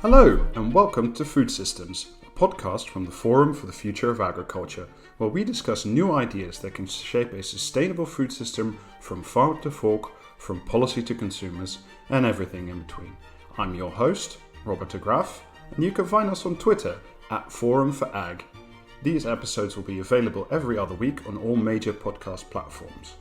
Hello and welcome to Food Systems, a podcast from the Forum for the Future of Agriculture, where we discuss new ideas that can shape a sustainable food system from farm to fork, from policy to consumers, and everything in between. I'm your host, Robert de Graaf, and you can find us on Twitter at Forum for Ag. These episodes will be available every other week on all major podcast platforms.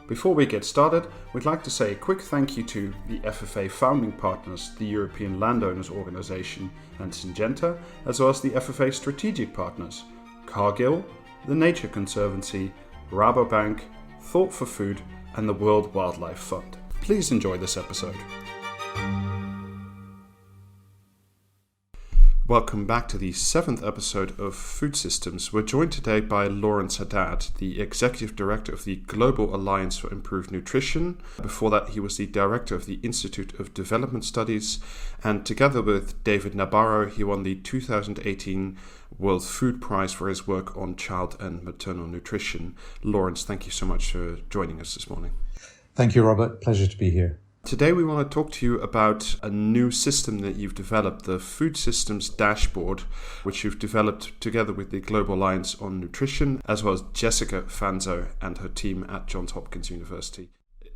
Before we get started, we'd like to say a quick thank you to the FFA founding partners, the European Landowners Organization and Syngenta, as well as the FFA strategic partners, Cargill, the Nature Conservancy, Rabobank, Thought for Food, and the World Wildlife Fund. Please enjoy this episode. Welcome back to the 7th episode of Food Systems. We're joined today by Lawrence Haddad, the Executive Director of the Global Alliance for Improved Nutrition. Before that, he was the Director of the Institute of Development Studies. And together with David Nabarro, he won the 2018 World Food Prize for his work on child and maternal nutrition. Lawrence, thank you so much for joining us this morning. Thank you, Robert. Pleasure to be here. Today we want to talk to you about a new system that you've developed, the Food Systems Dashboard, which you've developed together with the Global Alliance on Nutrition, as well as Jessica Fanzo and her team at Johns Hopkins University.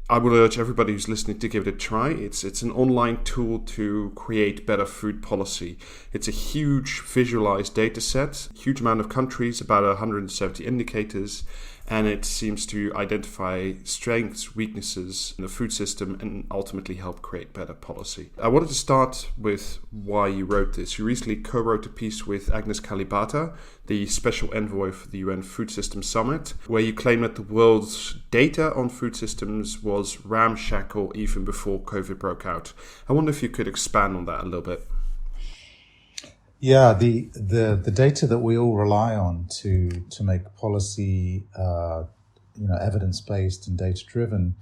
I would urge everybody who's listening to give it a try. It's an online tool to create better food policy. It's a huge visualized data set, huge amount of countries, about 170 indicators, and it seems to identify strengths, weaknesses in the food system and ultimately help create better policy. I wanted to start with why you wrote this. You recently co-wrote a piece with Agnes Kalibata, the Special Envoy for the UN Food Systems Summit, where you claim that the world's data on food systems was ramshackle even before COVID broke out. I wonder if you could expand on that a little bit. Yeah, the data that we all rely on to make policy, evidence-based and data-driven,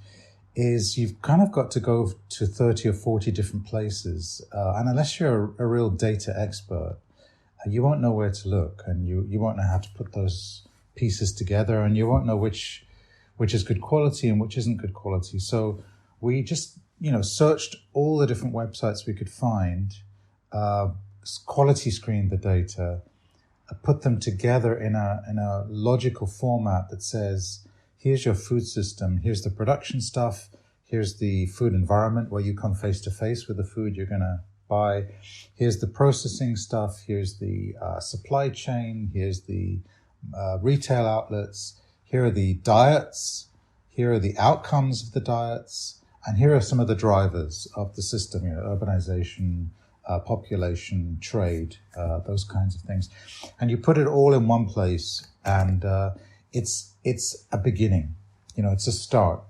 is you've kind of got to go to 30 or 40 different places, and unless you're a real data expert, you won't know where to look, and you won't know how to put those pieces together, and you won't know which is good quality and which isn't good quality. So we just searched all the different websites we could find. Quality screened the data, put them together in a logical format that says, here's your food system, here's the production stuff, here's the food environment where you come face to face with the food you're going to buy, here's the processing stuff, here's the supply chain, here's the retail outlets, here are the diets, here are the outcomes of the diets, and here are some of the drivers of the system, urbanization, population, trade, those kinds of things. And you put it all in one place, and it's a beginning. It's a start.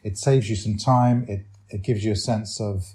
It saves you some time. It gives you a sense of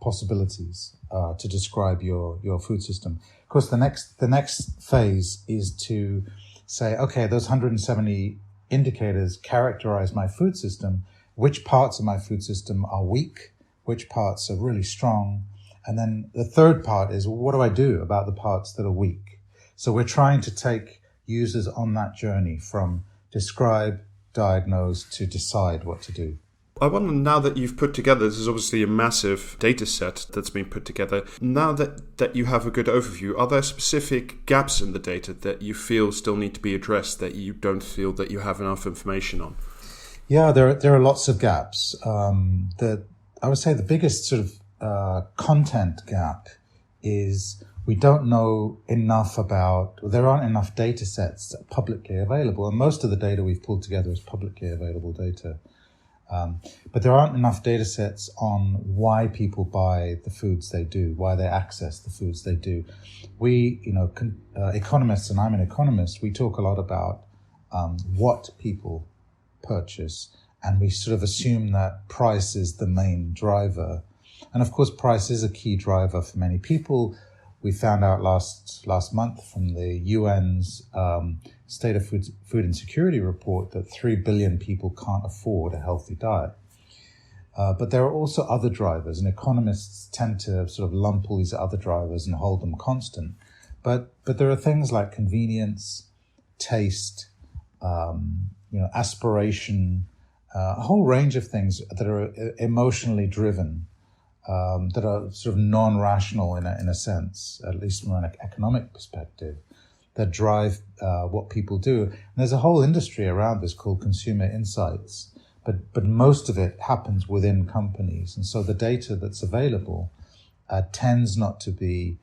possibilities to describe your food system. Of course, the next phase is to say, okay, those 170 indicators characterize my food system. Which parts of my food system are weak, which parts are really strong. And then the third part is, what do I do about the parts that are weak? So we're trying to take users on that journey from describe, diagnose, to decide what to do. I wonder, now that you've put together, this is obviously a massive data set that's been put together. Now that you have a good overview, are there specific gaps in the data that you feel still need to be addressed, that you don't feel that you have enough information on? Yeah, there are lots of gaps. I would say the biggest sort of content gap is we don't know enough there aren't enough data sets publicly available, and most of the data we've pulled together is publicly available data. But there aren't enough data sets on why people buy the foods they do, why they access the foods they do. We, economists, and I'm an economist, we talk a lot about what people purchase, and we sort of assume that price is the main driver. And of course, price is a key driver for many people. We found out last month from the UN's State of Food Insecurity report that 3 billion people can't afford a healthy diet. But there are also other drivers, and economists tend to sort of lump all these other drivers and hold them constant. But there are things like convenience, taste, aspiration, a whole range of things that are emotionally driven that are sort of non-rational in a sense, at least from an economic perspective, that drive what people do. And there's a whole industry around this called consumer insights, but most of it happens within companies. And so the data that's available tends not to be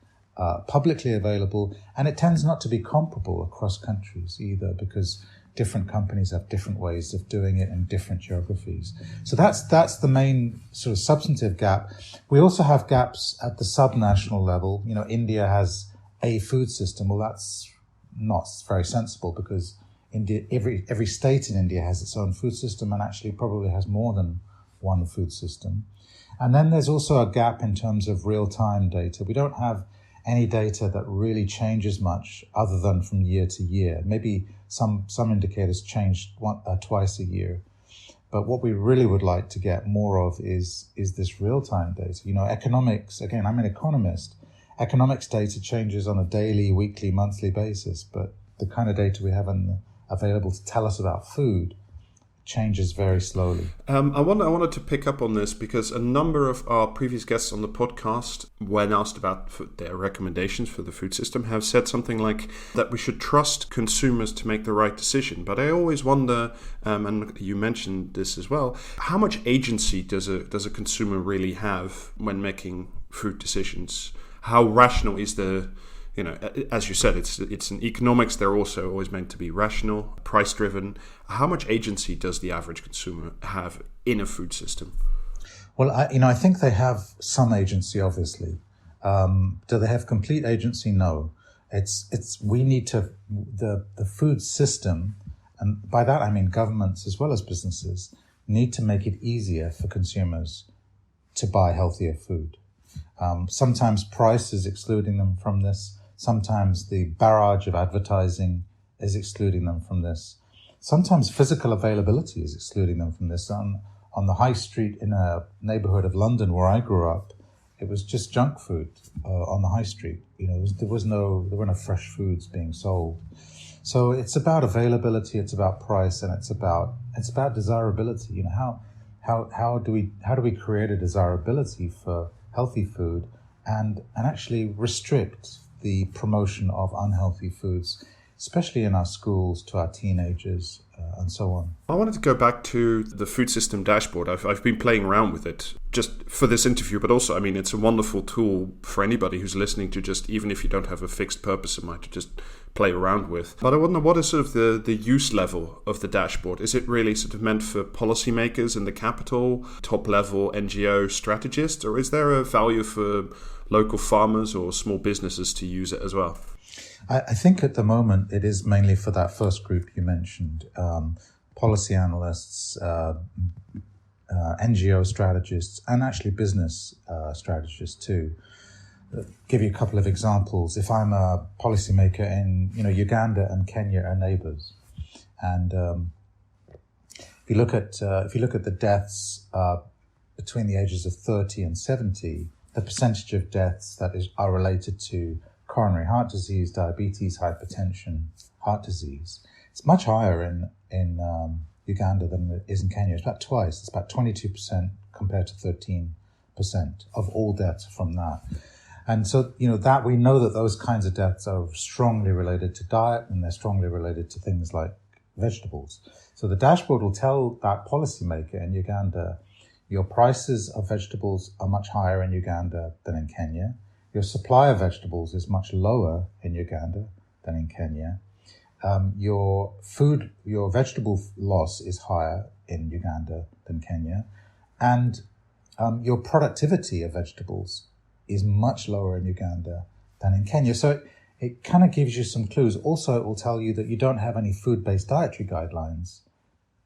publicly available, and it tends not to be comparable across countries either, because different companies have different ways of doing it in different geographies. So that's the main sort of substantive gap. We also have gaps at the subnational level. You know, India has a food system. Well, that's not very sensible, because India, every state in India has its own food system, and actually probably has more than one food system. And then there's also a gap in terms of real-time data. We don't have any data that really changes much other than from year to year. Maybe some indicators change twice a year. But what we really would like to get more of is this real-time data. You know, economics, again, I'm an economist. Economics data changes on a daily, weekly, monthly basis, but the kind of data we have available to tell us about food changes very slowly. I wanted to pick up on this because a number of our previous guests on the podcast, when asked about their recommendations for the food system, have said something like that we should trust consumers to make the right decision. But I always wonder, and you mentioned this as well, how much agency does a consumer really have when making food decisions? How rational is the, you know, as you said, it's in economics, they're also always meant to be rational, price-driven. How much agency does the average consumer have in a food system? Well, I think they have some agency, obviously. Do they have complete agency? No. We need to, the food system, and by that I mean governments as well as businesses, need to make it easier for consumers to buy healthier food. Sometimes price is excluding them from this. Sometimes the barrage of advertising is excluding them from this. Sometimes physical availability is excluding them from this. On the high street in a neighborhood of London where I grew up, it was just junk food on the high street. You know, there were no fresh foods being sold. So it's about availability, it's about price, and it's about desirability. You know, how do we create a desirability for healthy food and actually restrict the promotion of unhealthy foods, especially in our schools, to our teenagers, and so on. I wanted to go back to the food system dashboard. I've been playing around with it just for this interview, but also, I mean, it's a wonderful tool for anybody who's listening to just, even if you don't have a fixed purpose in mind, to just play around with. But I wonder, what is sort of the use level of the dashboard? Is it really sort of meant for policymakers in the capital, top-level NGO strategists, or is there a value for local farmers or small businesses to use it as well? I think at the moment it is mainly for that first group you mentioned, policy analysts, NGO strategists, and actually business strategists too. Give you a couple of examples. If I'm a policymaker in, Uganda and Kenya are neighbors, and if you look at the deaths between the ages of 30 and 70, the percentage of deaths that are related to coronary heart disease, diabetes, hypertension, heart disease, it's much higher in Uganda than it is in Kenya. It's about twice. It's about 22% compared to 13% of all deaths from that. And so, that we know that those kinds of deaths are strongly related to diet, and they're strongly related to things like vegetables. So the dashboard will tell that policymaker in Uganda, your prices of vegetables are much higher in Uganda than in Kenya. Your supply of vegetables is much lower in Uganda than in Kenya. Your vegetable loss is higher in Uganda than Kenya. And your productivity of vegetables is much lower in Uganda than in Kenya. So it kind of gives you some clues. Also, it will tell you that you don't have any food-based dietary guidelines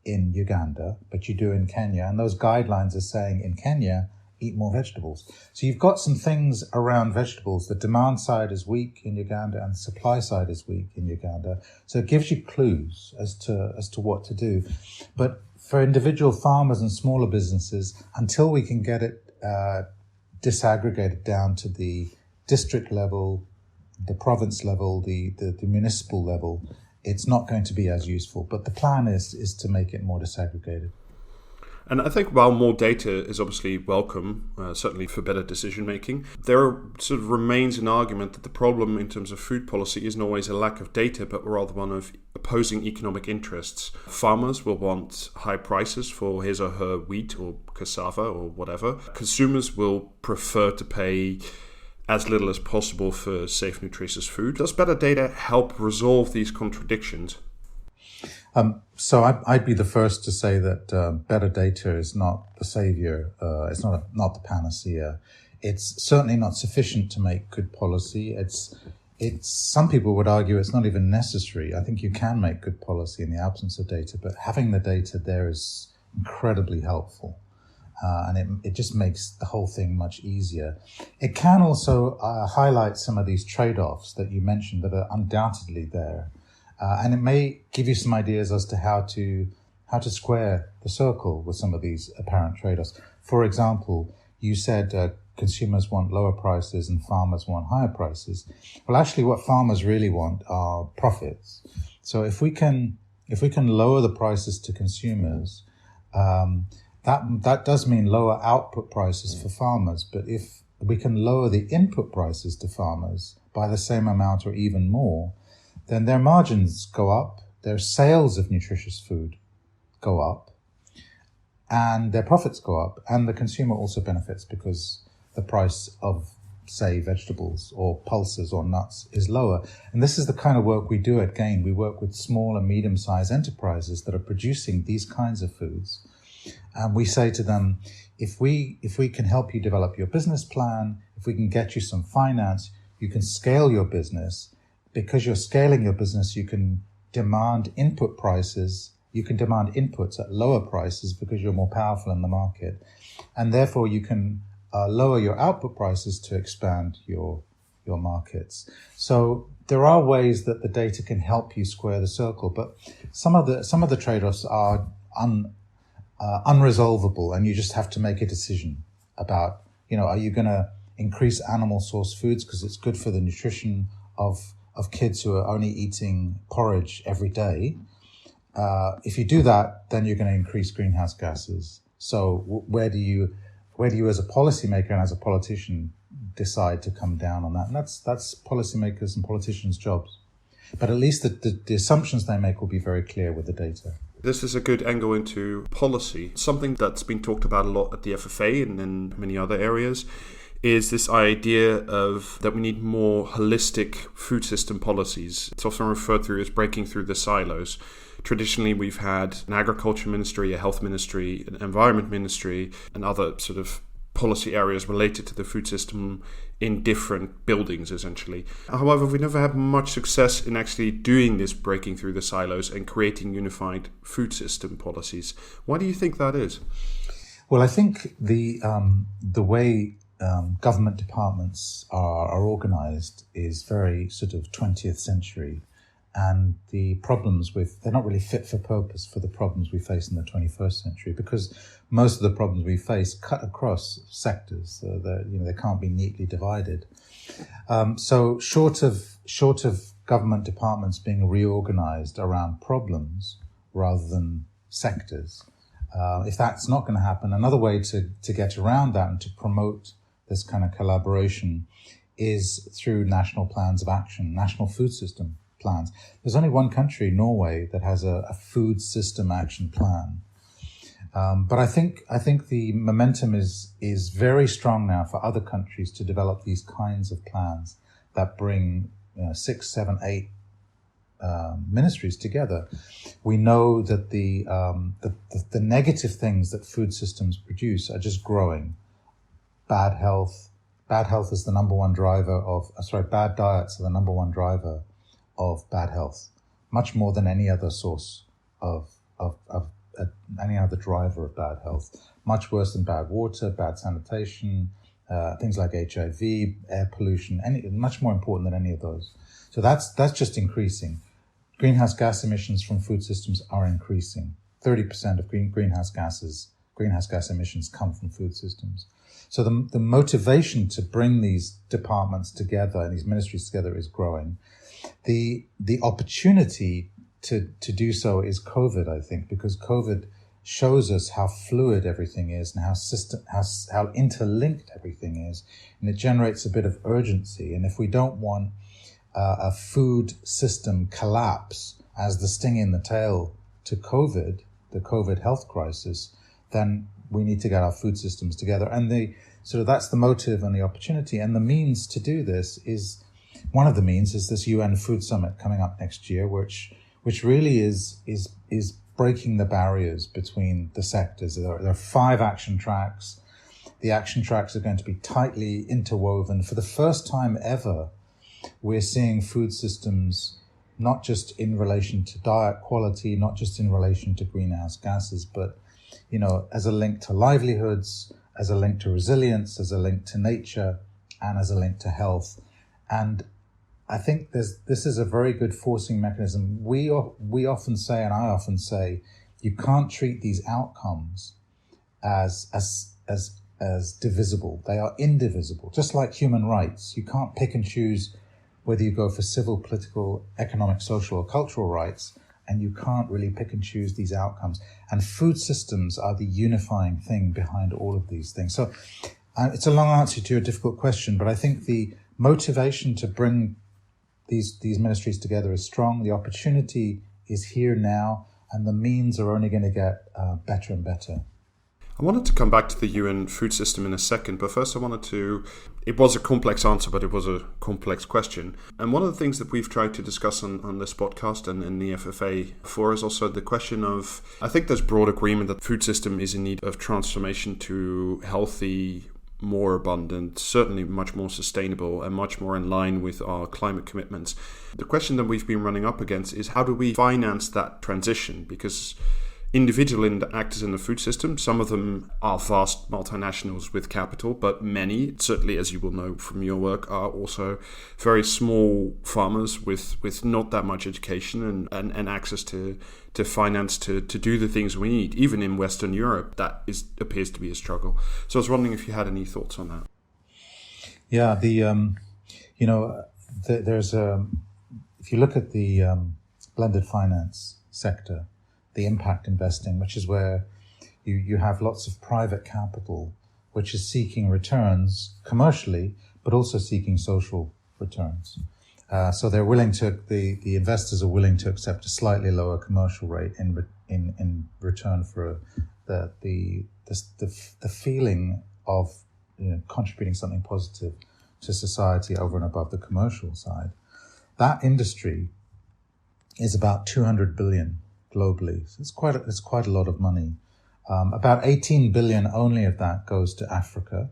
in Uganda, but you do in Kenya. And those guidelines are saying in Kenya, eat more vegetables. So you've got some things around vegetables. The demand side is weak in Uganda and the supply side is weak in Uganda. So it gives you clues as to what to do. But for individual farmers and smaller businesses, until we can get it disaggregated down to the district level, the province level, the municipal level, it's not going to be as useful. But the plan is to make it more disaggregated. And I think while more data is obviously welcome, certainly for better decision making, there sort of remains an argument that the problem in terms of food policy isn't always a lack of data, but rather one of opposing economic interests. Farmers will want high prices for his or her wheat or cassava or whatever. Consumers will prefer to pay as little as possible for safe, nutritious food. Does better data help resolve these contradictions? So I'd be the first to say that better data is not the savior. It's not the panacea. It's certainly not sufficient to make good policy. It's some people would argue it's not even necessary. I think you can make good policy in the absence of data, but having the data there is incredibly helpful. And it just makes the whole thing much easier. It can also highlight some of these trade-offs that you mentioned that are undoubtedly there. And it may give you some ideas as to how to square the circle with some of these apparent trade-offs. For example, you said consumers want lower prices and farmers want higher prices. Well, actually, what farmers really want are profits. So if we can lower the prices to consumers, that does mean lower output prices for farmers. But if we can lower the input prices to farmers by the same amount or even more, then their margins go up, their sales of nutritious food go up, and their profits go up, and the consumer also benefits because the price of, say, vegetables or pulses or nuts is lower. And this is the kind of work we do at GAIN. We work with small and medium-sized enterprises that are producing these kinds of foods. And we say to them, if we can help you develop your business plan, if we can get you some finance, you can scale your business. Because you're scaling your business, you can demand input prices. You can demand inputs at lower prices because you're more powerful in the market. And therefore, you can lower your output prices to expand your markets. So there are ways that the data can help you square the circle, but some of the trade-offs are unresolvable, and you just have to make a decision about, are you going to increase animal source foods because it's good for the nutrition of kids who are only eating porridge every day. If you do that, then you're going to increase greenhouse gases. So where do you as a policymaker and as a politician decide to come down on that? And that's policymakers and politicians' jobs. But at least the assumptions they make will be very clear with the data. This is a good angle into policy. Something that's been talked about a lot at the FFA and in many other areas is this idea of that we need more holistic food system policies. It's often referred to as breaking through the silos. Traditionally, we've had an agriculture ministry, a health ministry, an environment ministry, and other sort of policy areas related to the food system in different buildings, essentially. However, we never had much success in actually doing this breaking through the silos and creating unified food system policies. Why do you think that is? Well, I think the way government departments are organized is very sort of 20th century, and the problems they're not really fit for purpose for the problems we face in the 21st century, because most of the problems we face cut across sectors. They can't be neatly divided. So short of government departments being reorganized around problems rather than sectors, if that's not going to happen, another way to get around that and to promote this kind of collaboration is through national plans of action, national food system plans. There's only one country, Norway, that has a food system action plan. But I think the momentum is very strong now for other countries to develop these kinds of plans that bring 6, 7, 8 ministries together. We know that the negative things that food systems produce are just growing. Bad health is the number one driver bad diets are the number one driver of bad health, much more than any other source of any other driver of bad health. Much worse than bad water, bad sanitation, things like HIV, air pollution, much more important than any of those. So that's just increasing. Greenhouse gas emissions from food systems are increasing. 30% of greenhouse gas emissions come from food systems. So the motivation to bring these departments together and these ministries together is growing. The opportunity to do so is COVID, I think, because COVID shows us how fluid everything is and how interlinked everything is. And it generates a bit of urgency. And if we don't want a food system collapse as the sting in the tail to COVID, the COVID health crisis, then we need to get our food systems together. And that's the motive and the opportunity. And the means to do this is, one of the means is this UN Food Summit coming up next year, which really is breaking the barriers between the sectors. There are 5 action tracks. The action tracks are going to be tightly interwoven. For the first time ever, we're seeing food systems not just in relation to diet quality, not just in relation to greenhouse gases, but, as a link to livelihoods, as a link to resilience, as a link to nature, and as a link to health. And I think this is a very good forcing mechanism. We often say, and I often say, you can't treat these outcomes as divisible. They are indivisible, just like human rights. You can't pick and choose whether you go for civil, political, economic, social, or cultural rights, and you can't really pick and choose these outcomes. And food systems are the unifying thing behind all of these things. So it's a long answer to a difficult question, but I think the motivation to bring these ministries together is strong. The opportunity is here now, and the means are only going to get better and better. I wanted to come back to the UN food system in a second, but first it was a complex answer, but it was a complex question. And one of the things that we've tried to discuss on this podcast and in the FFA for is also the question of, I think there's broad agreement that the food system is in need of transformation to healthy, more abundant, certainly much more sustainable and much more in line with our climate commitments. The question that we've been running up against is, how do we finance that transition? Because individual actors in the food system, some of them are vast multinationals with capital, but many, certainly as you will know from your work, are also very small farmers with not that much education and access to finance to do the things we need. Even in Western Europe, appears to be a struggle. So I was wondering if you had any thoughts on that. Yeah, there's if you look at the blended finance sector, the impact investing, which is where you have lots of private capital, which is seeking returns commercially, but also seeking social returns. So they're willing to, the investors are willing to accept a slightly lower commercial rate in return for the feeling of contributing something positive to society over and above the commercial side. That industry is about 200 billion globally. So it's quite a lot of money. About 18 billion only of that goes to Africa.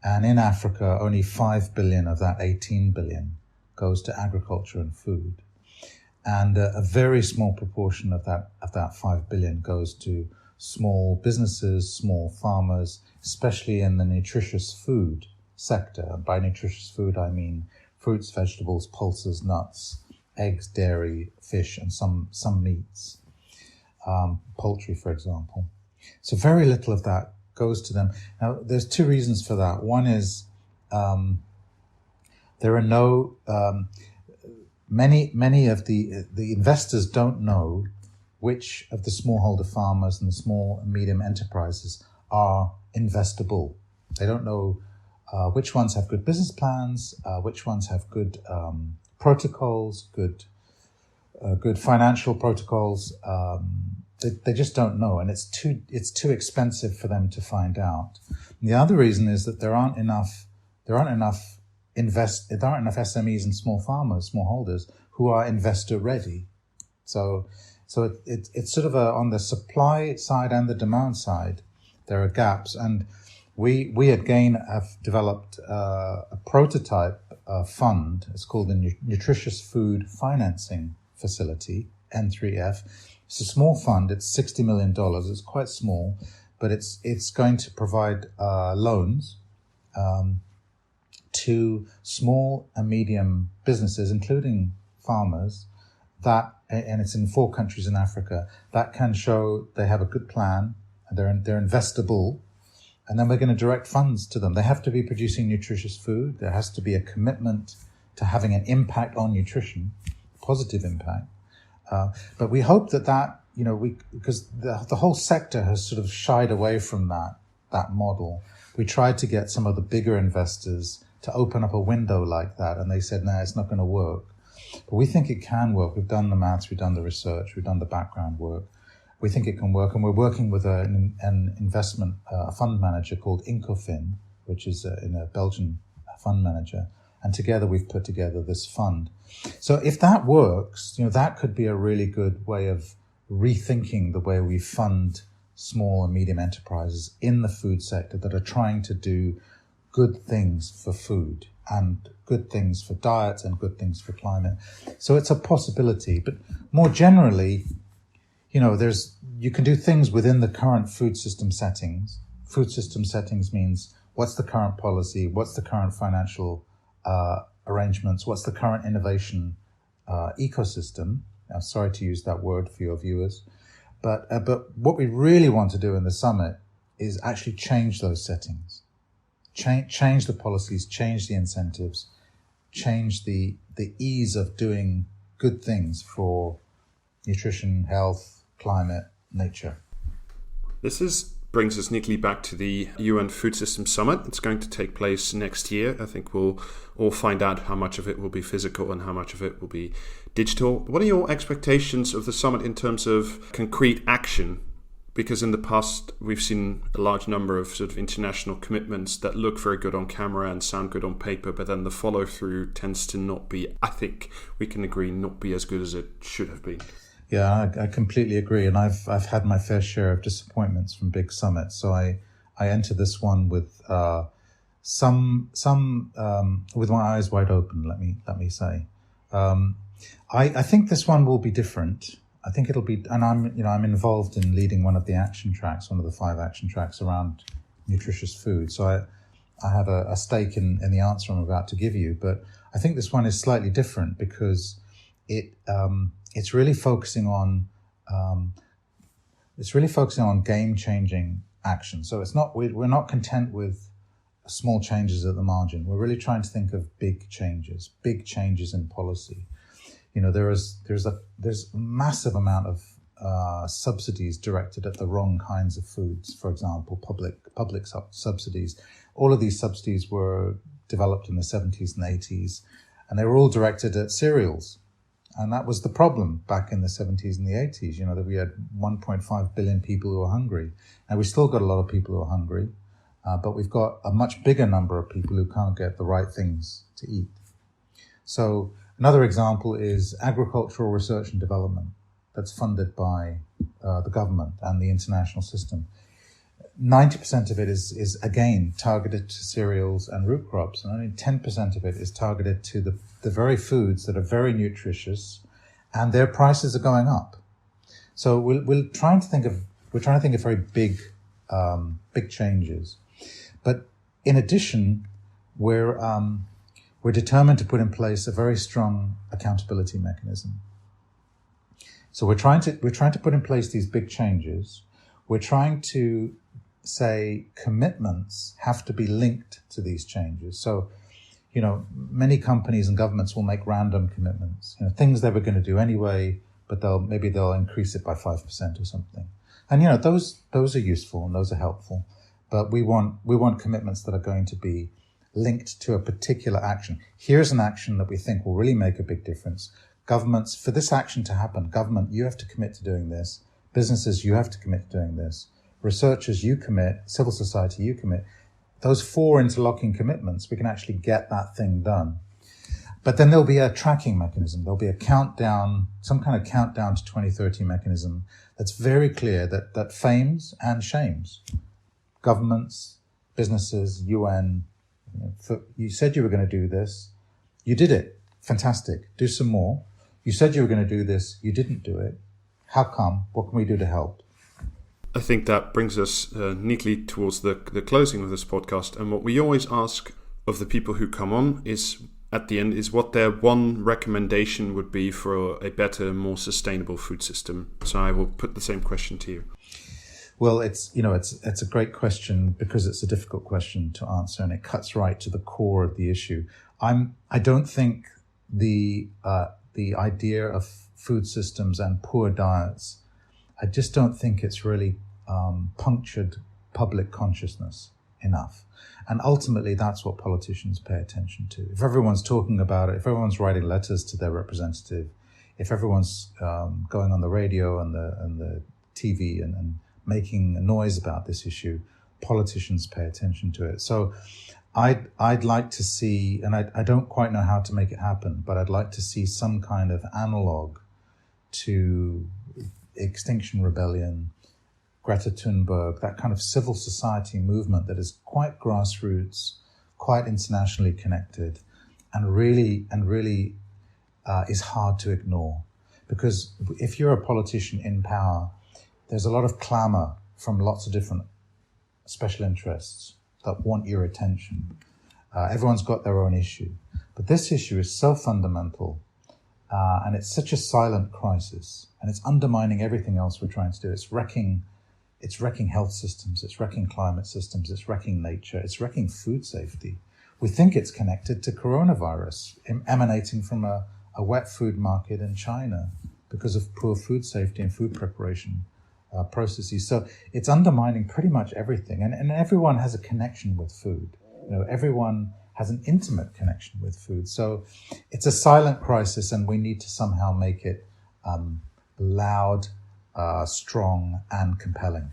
And in Africa, only 5 billion of that 18 billion goes to agriculture and food. And a very small proportion of that 5 billion goes to small businesses, small farmers, especially in the nutritious food sector. By nutritious food, I mean fruits, vegetables, pulses, nuts, eggs, dairy, fish, and some meats, poultry, for example. So very little of that goes to them. Now, there's 2 reasons for that. One is there are no many of the investors don't know which of the smallholder farmers and the small and medium enterprises are investable. They don't know which ones have good business plans, which ones have good protocols, good financial protocols. They just don't know, and it's too expensive for them to find out. And the other reason is that there aren't enough SMEs and small farmers, smallholders who are investor ready. So it's sort of on the supply side and the demand side, there are gaps. And we at GAIN have developed a prototype fund. It's called the Nutritious Food Financing Facility, N3F. It's a small fund. It's $60 million. It's quite small, but it's going to provide loans to small and medium businesses, including farmers, and it's in 4 countries in Africa, that can show they have a good plan, they're investable, and then we're going to direct funds to them. They have to be producing nutritious food. There has to be a commitment to having an impact on nutrition, positive impact. But we hope that because the whole sector has sort of shied away from that model. We tried to get some of the bigger investors to open up a window like that, and they said, no, it's not going to work. But we think it can work. We've done the maths, we've done the research, we've done the background work. We think it can work, and we're working with an investment fund manager called Incofin, which is a Belgian fund manager, and together we've put together this fund. So if that works, that could be a really good way of rethinking the way we fund small and medium enterprises in the food sector that are trying to do good things for food and good things for diets and good things for climate. So it's a possibility. But more generally, you can do things within the current food system settings. Food system settings means what's the current policy, what's the current financial arrangements, what's the current innovation ecosystem. I'm sorry to use that word for your viewers. But what we really want to do in the summit is actually change those settings, change the policies, change the incentives, change the ease of doing good things for nutrition, health, climate, nature. This brings us neatly back to the UN Food Systems Summit. It's going to take place next year. I think we'll all find out how much of it will be physical and how much of it will be digital. What are your expectations of the summit in terms of concrete action? Because in the past, we've seen a large number of sort of international commitments that look very good on camera and sound good on paper, but then the follow-through tends to not be, I think we can agree, not be as good as it should have been. Yeah, I completely agree. And I've had my fair share of disappointments from big summits. So I enter this one with some with my eyes wide open, let me say. I think this one will be different. I think it'll be, and I'm involved in leading one of the action tracks, one of the 5 action tracks around nutritious food. So I have a stake in the answer I'm about to give you. But I think this one is slightly different because it's really focusing on game-changing action. So we're not content with small changes at the margin. We're really trying to think of big changes in policy. There's a massive amount of subsidies directed at the wrong kinds of foods. For example, public subsidies. All of these subsidies were developed in the 70s and 80s, and they were all directed at cereals. And that was the problem back in the 70s and the 80s, that we had 1.5 billion people who are hungry. And we still got a lot of people who are hungry, but we've got a much bigger number of people who can't get the right things to eat. So another example is agricultural research and development that's funded by the government and the international system. 90% of it is again targeted to cereals and root crops, and only 10% of it is targeted to the very foods that are very nutritious, and their prices are going up. So we're trying to think of very big changes, but in addition, we're determined to put in place a very strong accountability mechanism. So we're trying to put in place these big changes. We're trying to say commitments have to be linked to these changes. So, many companies and governments will make random commitments, things they were going to do anyway, but they'll increase it by 5% or something. And, those are useful and those are helpful, but we want commitments that are going to be linked to a particular action. Here's an action that we think will really make a big difference. Governments, for this action to happen, government, you have to commit to doing this. Businesses, you have to commit to doing this. Researchers, you commit. Civil society, you commit. Those 4 interlocking commitments, we can actually get that thing done. But then there'll be a tracking mechanism. There'll be a countdown, some kind of countdown to 2030 mechanism that's very clear that fames and shames governments, businesses, UN. You said you were going to do this. You did it. Fantastic. Do some more. You said you were going to do this. You didn't do it. How come? What can we do to help? I think that brings us neatly towards the closing of this podcast. And what we always ask of the people who come on is, at the end, is what their one recommendation would be for a better, more sustainable food system. So I will put the same question to you. Well, it's a great question because it's a difficult question to answer, and it cuts right to the core of the issue. I don't think the idea of food systems and poor diets I just don't think it's really punctured public consciousness enough. And ultimately, that's what politicians pay attention to. If everyone's talking about it, if everyone's writing letters to their representative, if everyone's going on the radio and the TV and making a noise about this issue, politicians pay attention to it. So I'd like to see, and I don't quite know how to make it happen, but I'd like to see some kind of analog to Extinction Rebellion, Greta Thunberg, that kind of civil society movement that is quite grassroots, quite internationally connected, and really is hard to ignore. Because if you're a politician in power, there's a lot of clamor from lots of different special interests that want your attention. Everyone's got their own issue. But this issue is so fundamental, and it's such a silent crisis, and it's undermining everything else we're trying to do. It's wrecking health systems, it's wrecking climate systems, it's wrecking nature, it's wrecking food safety. We think it's connected to coronavirus emanating from a wet food market in China because of poor food safety and food preparation processes. So it's undermining pretty much everything. And everyone has a connection with food. Everyone has an intimate connection with food. So it's a silent crisis, and we need to somehow make it loud, strong, and compelling.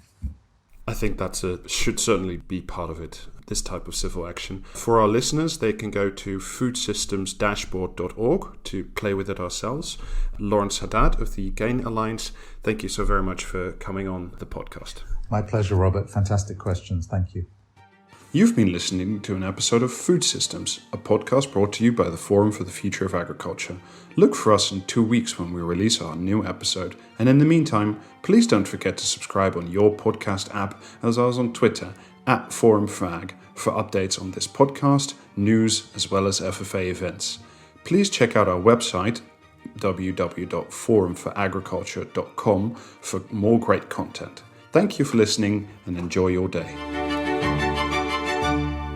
I think that should certainly be part of it, this type of civil action. For our listeners, they can go to foodsystemsdashboard.org to play with it ourselves. Lawrence Haddad of the GAIN Alliance, thank you so very much for coming on the podcast. My pleasure, Robert. Fantastic questions. Thank you. You've been listening to an episode of Food Systems, a podcast brought to you by the Forum for the Future of Agriculture. Look for us in 2 weeks when we release our new episode. And in the meantime, please don't forget to subscribe on your podcast app, as well as on Twitter @ForumFag, for updates on this podcast, news, as well as FFA events. Please check out our website, www.forumforagriculture.com, for more great content. Thank you for listening and enjoy your day.